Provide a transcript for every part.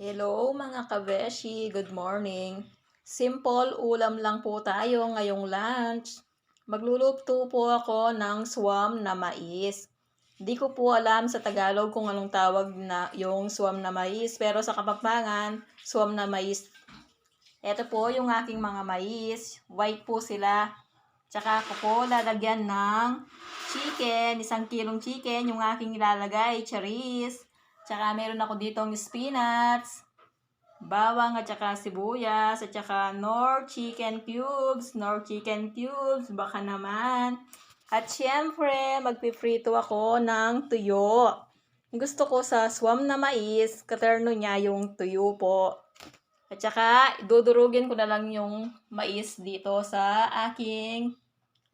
Hello mga kabeshi, good morning. Simple ulam lang po tayo ngayong lunch. Magluluto po ako ng swam na mais. Di ko po alam sa Tagalog kung anong tawag na yung swam na mais, pero sa Kapampangan, swam na mais. Ito po yung aking mga mais. White po sila. Tsaka ako po lalagyan ng chicken, 1 kilong chicken, yung aking ilalagay, charis. Tsaka meron ako ditong spinach, bawang at saka sibuyas, at saka nor chicken cubes, baka naman. At syempre, magpiprito ako ng tuyo. Gusto ko sa swam na mais, katerno niya yung tuyo po. At saka, dudurugin ko na lang yung mais dito sa aking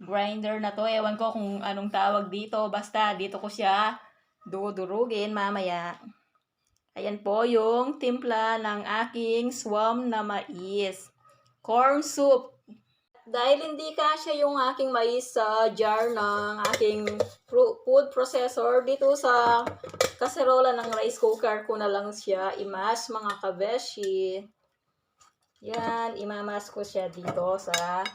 grinder na to. Ewan ko kung anong tawag dito. Basta, dito ko siya dudurugin mamaya. Ayan po yung timpla ng aking swam na mais. Corn soup. Dahil hindi kasya yung aking mais sa jar ng aking food processor, dito sa kaserola ng rice cooker ko na lang siya imas mga kabeshi. Yan, imamas ko siya dito sa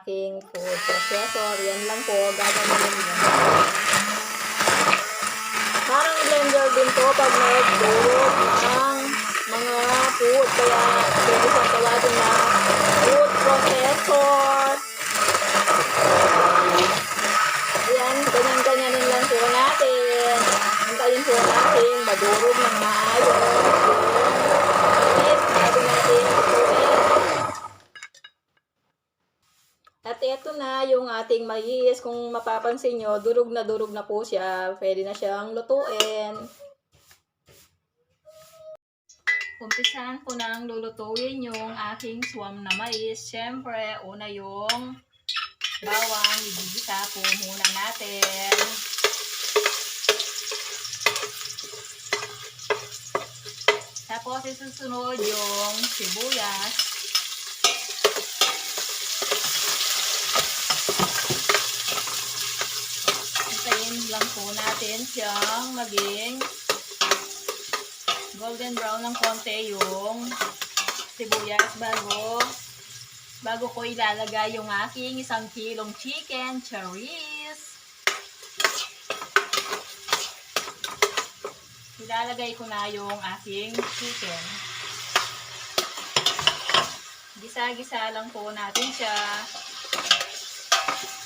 aking food processor. Yan lang po, gagawin mo. Parang blender din to pag nag-bulog ng mga food. Kaya pwede siyang tawagin na food processor. Ayan, ganyan-ganyanin lang po natin. Hintayin po natin madurog ng maayos. Bago natin ituin. At eto na yung ating mais. Kung mapapansin nyo, durog na po siya. Pwede na siyang lutuin. Umpisahan ko nang lulutuin yung aking swam na mais. Siyempre, una yung bawang. Igigisa po muna natin. Tapos, isusunod yung sibuyas. Hintayin lang po natin siyang maging golden brown ng konti yung sibuyas bago ko ilalagay yung aking 1 kilong chicken charis. Ilalagay ko na yung aking chicken. Gisa-gisa lang po natin siya.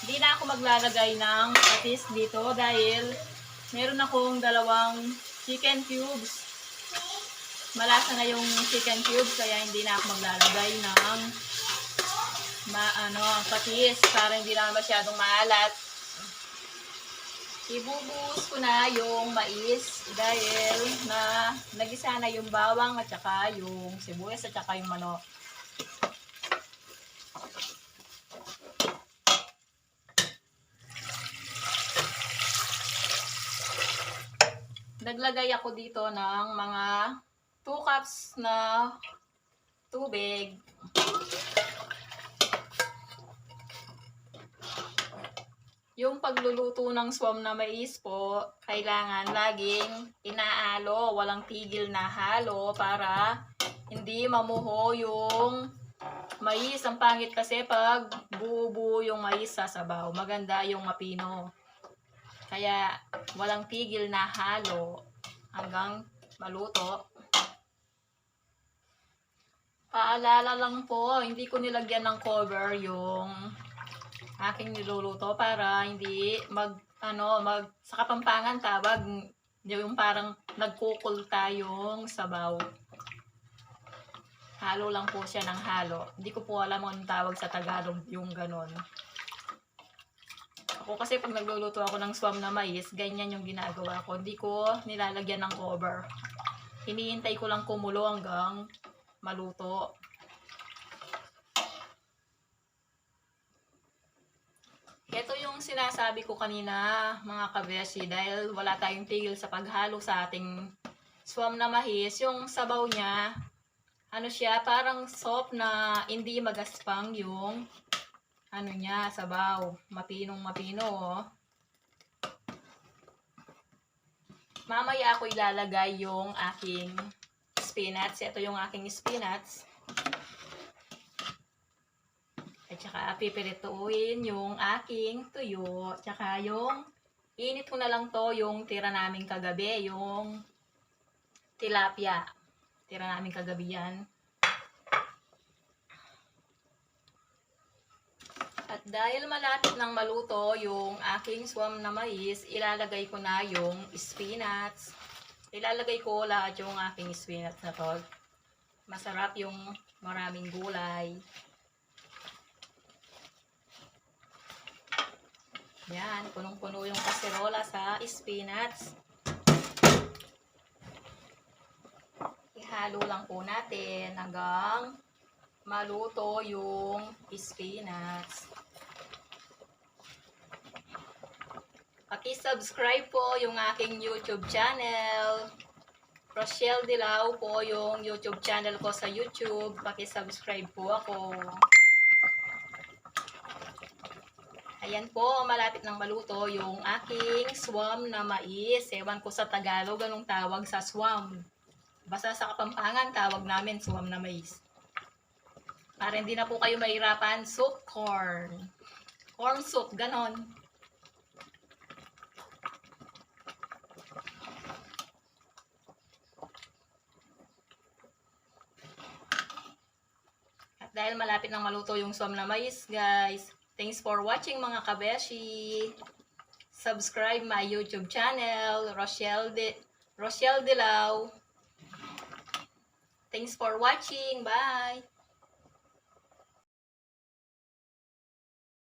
Hindi na ako maglalagay ng patis dito dahil meron akong 2 chicken cubes. Malasa na yung chicken cubes kaya hindi na ako maglalagay ng patis para hindi na masyadong maalat. Ibubuhos ko na yung mais dahil nagisa na yung bawang at saka yung sibuyas at saka yung manok. Naglagay ako dito ng mga 2 cups na tubig. Yung pagluluto ng swam na mais po, kailangan laging inaalo, walang tigil na halo para hindi mamuho yung mais. Ang pangit kasi pag buo-buo yung mais sa sabaw. Maganda yung mapino. Kaya walang tigil na halo hanggang maluto. Paalala lang po, hindi ko nilagyan ng cover yung aking niluluto para hindi sa Kapampangan tawag yung parang nagkukulta yung sabaw. Halo lang po siya ng halo. Hindi ko po alam kung tawag sa Tagalog yung ganon. Ako kasi pag nagluluto ako ng swam na mais, ganyan yung ginagawa ko. Hindi ko nilalagyan ng cover. Hinihintay ko lang kumulo hanggang maluto. Ito yung sinasabi ko kanina mga kabeshi, dahil wala tayong tigil sa paghalo sa ating swam na mais. Yung sabaw niya, siya, parang soft na hindi magaspang yung niya, sabaw. Mapinong mapino, oh. Mamaya ako ilalagay yung aking spinach. Ito yung aking spinach. At saka pipirituin yung aking tuyo. At saka yung init ko na lang to yung tira namin kagabi. Yung tilapia. Tira namin kagabi yan. At dahil malapit nang maluto yung aking swam na mais, ilalagay ko na yung spinach. Ilalagay ko lahat yung aking spinach na to. Masarap yung maraming gulay. Yan, punong-puno yung kaserola sa spinach. Ihalo lang po natin hanggang maluto yung spinach. Paki-subscribe po yung aking YouTube channel. Rochelle Dilao po yung YouTube channel ko sa YouTube. Paki-subscribe po ako. Ayan po, malapit nang maluto yung aking swam na mais. Ewan ko sa Tagalog anong tawag sa swam. Basta sa Kapampangan, tawag namin swam na mais. Para hindi na po kayo mahirapan, soup corn. Corn soup, ganon. At dahil malapit nang maluto yung swam na mais, guys, thanks for watching mga kabeshi. Subscribe my YouTube channel, Rochelle Dilao. Thanks for watching. Bye!